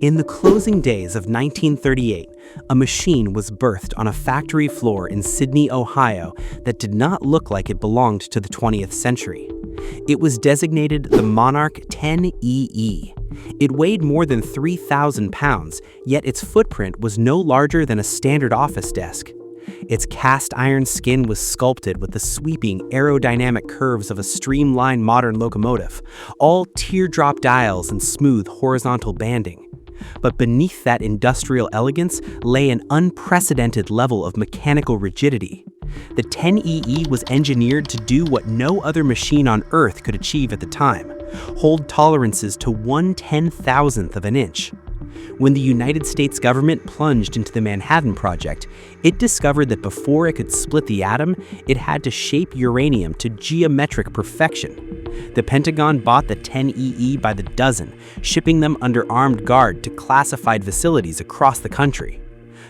In the closing days of 1938, a machine was birthed on a factory floor in Sidney, Ohio that did not look like it belonged to the 20th century. It was designated the Monarch 10EE. It weighed more than 3,000 pounds, yet its footprint was no larger than a standard office desk. Its cast iron skin was sculpted with the sweeping aerodynamic curves of a streamlined modern locomotive, all teardrop dials and smooth horizontal banding. But beneath that industrial elegance lay an unprecedented level of mechanical rigidity. The 10EE was engineered to do what no other machine on Earth could achieve at the time: hold tolerances to 1/10,000th of an inch. When the United States government plunged into the Manhattan Project, it discovered that before it could split the atom, it had to shape uranium to geometric perfection. The Pentagon bought the 10EE by the dozen, shipping them under armed guard to classified facilities across the country.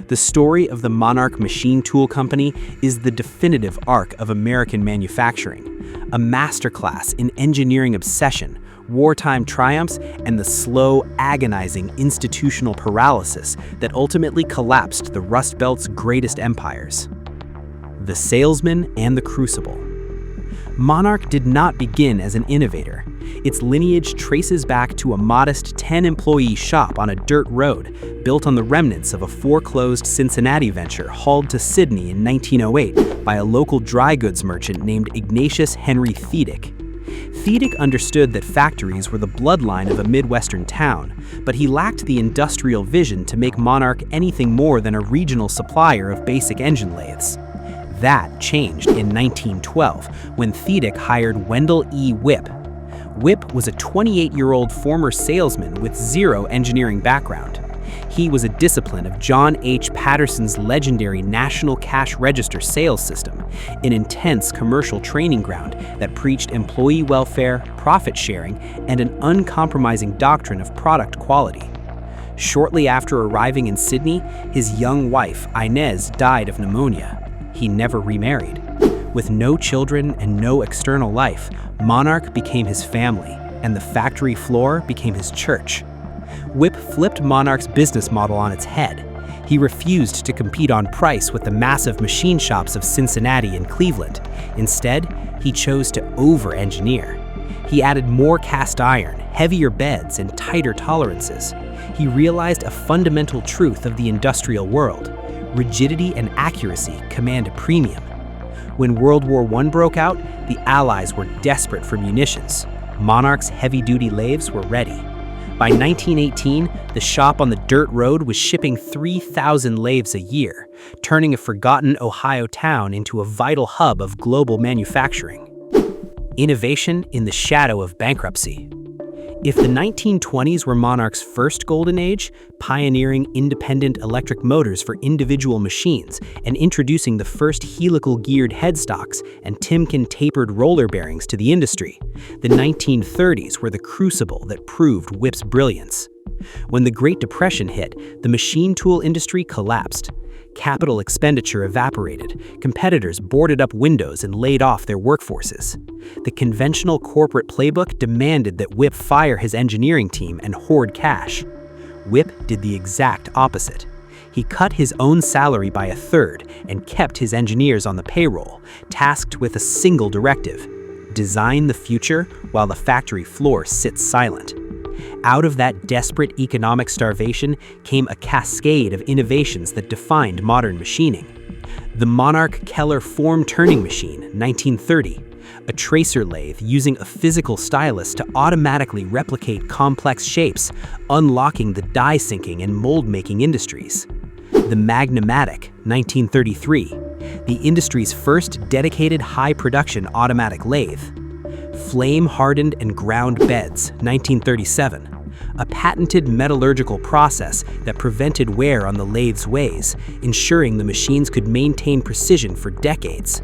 The story of the Monarch Machine Tool Company is the definitive arc of American manufacturing, a masterclass in engineering obsession, wartime triumphs, and the slow, agonizing institutional paralysis that ultimately collapsed the Rust Belt's greatest empires. The Salesman and the Crucible. Monarch did not begin as an innovator. Its lineage traces back to a modest 10-employee shop on a dirt road, built on the remnants of a foreclosed Cincinnati venture hauled to Sidney in 1908 by a local dry goods merchant named Ignatius Henry Thiedick. Thiedick understood that factories were the bloodline of a Midwestern town, but he lacked the industrial vision to make Monarch anything more than a regional supplier of basic engine lathes. That changed in 1912 when Thiedick hired Wendell E. Whipp. Whipp was a 28-year-old former salesman with zero engineering background. He was a discipline of John H. Patterson's legendary National Cash Register sales system, an intense commercial training ground that preached employee welfare, profit sharing, and an uncompromising doctrine of product quality. Shortly after arriving in Sidney, his young wife, Inez, died of pneumonia. He never remarried. With no children and no external life, Monarch became his family, and the factory floor became his church. Whipp flipped Monarch's business model on its head. He refused to compete on price with the massive machine shops of Cincinnati and Cleveland. Instead, he chose to over-engineer. He added more cast iron, heavier beds, and tighter tolerances. He realized a fundamental truth of the industrial world: rigidity and accuracy command a premium. When World War I broke out, the Allies were desperate for munitions. Monarch's heavy-duty lathes were ready. By 1918, the shop on the dirt road was shipping 3,000 lathes a year, turning a forgotten Ohio town into a vital hub of global manufacturing. Innovation in the shadow of bankruptcy. If the 1920s were Monarch's first golden age, pioneering independent electric motors for individual machines and introducing the first helical-geared headstocks and Timken tapered roller bearings to the industry, the 1930s were the crucible that proved Whipp's brilliance. When the Great Depression hit, the machine tool industry collapsed. Capital expenditure evaporated, competitors boarded up windows and laid off their workforces. The conventional corporate playbook demanded that Whipp fire his engineering team and hoard cash. Whipp did the exact opposite. He cut his own salary by a third and kept his engineers on the payroll, tasked with a single directive: design the future while the factory floor sits silent. Out of that desperate economic starvation came a cascade of innovations that defined modern machining. The Monarch Keller form turning machine, 1930, a tracer lathe using a physical stylus to automatically replicate complex shapes, unlocking the die sinking and mold making industries. The Magnamatic, 1933, the industry's first dedicated high production automatic lathe. Flame-hardened and ground beds, 1937, a patented metallurgical process that prevented wear on the lathe's ways, ensuring the machines could maintain precision for decades.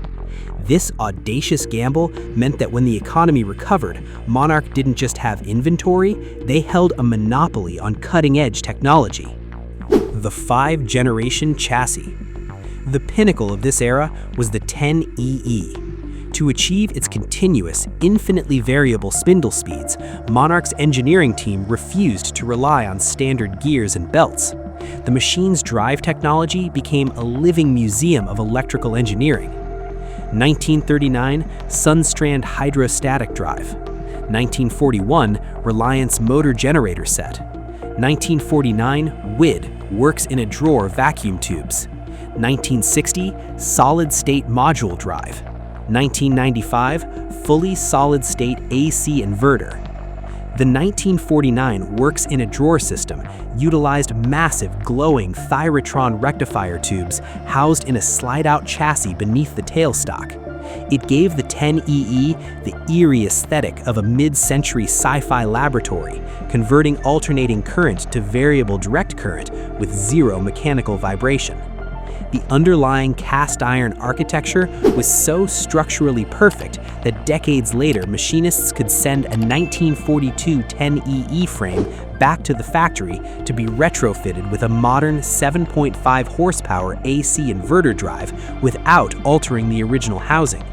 This audacious gamble meant that when the economy recovered, Monarch didn't just have inventory, they held a monopoly on cutting-edge technology. The 5-generation chassis. The pinnacle of this era was the 10EE. To achieve its continuous, infinitely variable spindle speeds, Monarch's engineering team refused to rely on standard gears and belts. The machine's drive technology became a living museum of electrical engineering. 1939, Sunstrand hydrostatic drive. 1941, Reliance motor generator set. 1949, WID, works in a drawer vacuum tubes. 1960, solid-state module drive. 1995, fully solid-state AC inverter. The 1949 works in a drawer system utilized massive glowing thyrotron rectifier tubes housed in a slide-out chassis beneath the tailstock. It gave the 10EE the eerie aesthetic of a mid-century sci-fi laboratory, converting alternating current to variable direct current with zero mechanical vibration. The underlying cast iron architecture was so structurally perfect that decades later machinists could send a 1942 10EE frame back to the factory to be retrofitted with a modern 7.5 horsepower AC inverter drive without altering the original housing.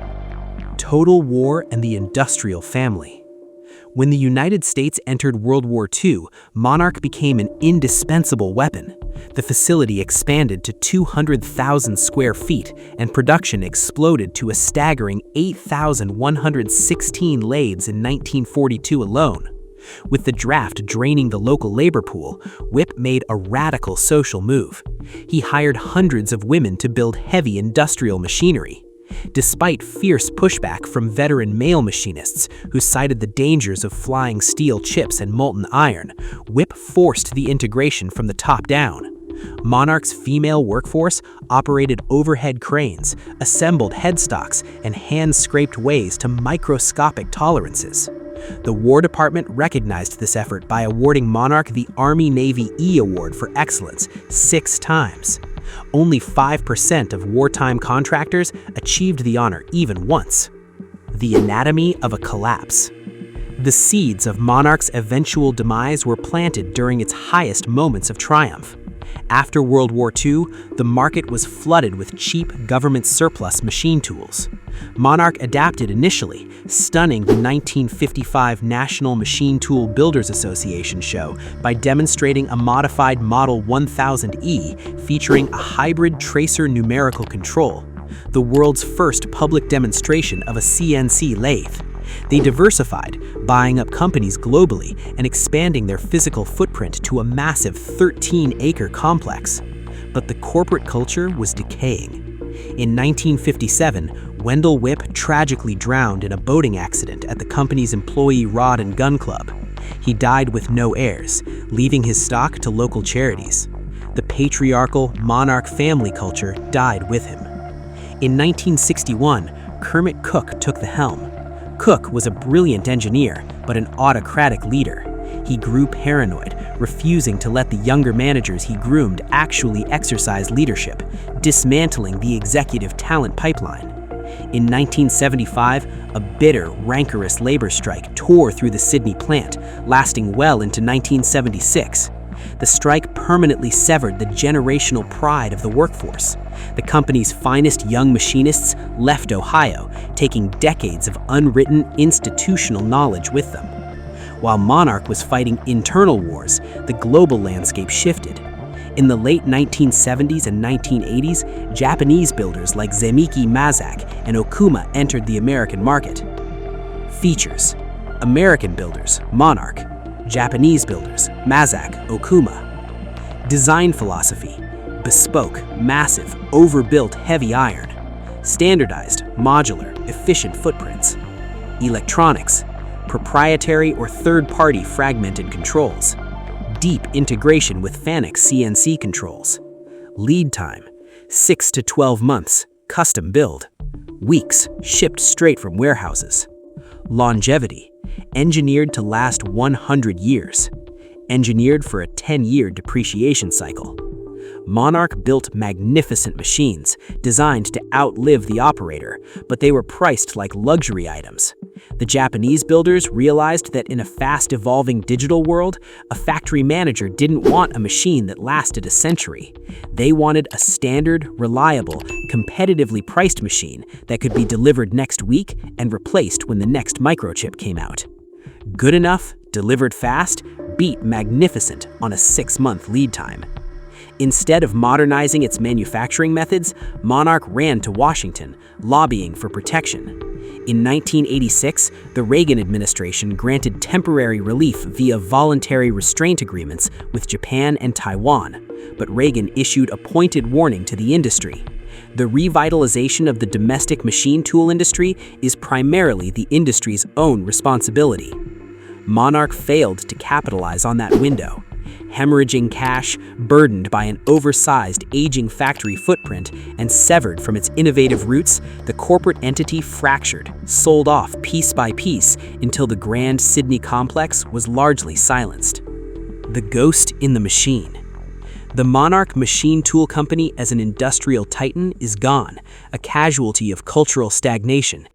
Total War and the Industrial Family. When the United States entered World War II, Monarch became an indispensable weapon. The facility expanded to 200,000 square feet, and production exploded to a staggering 8,116 lathes in 1942 alone. With the draft draining the local labor pool, Whip made a radical social move. He hired hundreds of women to build heavy industrial machinery. Despite fierce pushback from veteran male machinists who cited the dangers of flying steel chips and molten iron, Whip forced the integration from the top down. Monarch's female workforce operated overhead cranes, assembled headstocks, and hand-scraped ways to microscopic tolerances. The War Department recognized this effort by awarding Monarch the Army-Navy E Award for Excellence 6 times. Only 5% of wartime contractors achieved the honor even once. The anatomy of a collapse. The seeds of Monarch's eventual demise were planted during its highest moments of triumph. After World War II, the market was flooded with cheap government surplus machine tools. Monarch adapted initially, stunning the 1955 National Machine Tool Builders Association show by demonstrating a modified Model 1000E featuring a hybrid tracer numerical control, the world's first public demonstration of a CNC lathe. They diversified, buying up companies globally and expanding their physical footprint to a massive 13-acre complex. But the corporate culture was decaying. In 1957, Wendell Whip tragically drowned in a boating accident at the company's employee rod and gun club. He died with no heirs, leaving his stock to local charities. The patriarchal Monarch family culture died with him. In 1961, Kermit Cook took the helm. Cook was a brilliant engineer, but an autocratic leader. He grew paranoid, refusing to let the younger managers he groomed actually exercise leadership, dismantling the executive talent pipeline. In 1975, a bitter, rancorous labor strike tore through the Sidney plant, lasting well into 1976. The strike permanently severed the generational pride of the workforce. The company's finest young machinists left Ohio, taking decades of unwritten institutional knowledge with them. While Monarch was fighting internal wars, the global landscape shifted. In the late 1970s and 1980s, Japanese builders like Zemiki Mazak and Okuma entered the American market. Features: American builders, Monarch; Japanese builders, Mazak, Okuma. Design philosophy: bespoke, massive, overbuilt heavy iron. Standardized, modular, efficient footprints. Electronics: proprietary or third-party fragmented controls. Deep integration with Fanuc CNC controls. Lead time: 6 to 12 months, custom build. Weeks, shipped straight from warehouses. Longevity: engineered to last 100 years. Engineered for a 10-year depreciation cycle. Monarch built magnificent machines designed to outlive the operator, but they were priced like luxury items. The Japanese builders realized that in a fast-evolving digital world, a factory manager didn't want a machine that lasted a century. They wanted a standard, reliable, competitively priced machine that could be delivered next week and replaced when the next microchip came out. Good enough, delivered fast, beat magnificent on a 6-month lead time. Instead of modernizing its manufacturing methods, Monarch ran to Washington, lobbying for protection. In 1986, the Reagan administration granted temporary relief via voluntary restraint agreements with Japan and Taiwan, but Reagan issued a pointed warning to the industry. The revitalization of the domestic machine tool industry is primarily the industry's own responsibility. Monarch failed to capitalize on that window. Hemorrhaging cash, burdened by an oversized, aging factory footprint, and severed from its innovative roots, the corporate entity fractured, sold off piece by piece until the grand Sidney complex was largely silenced. The ghost in the machine. The Monarch Machine Tool Company as an industrial titan is gone, a casualty of cultural stagnation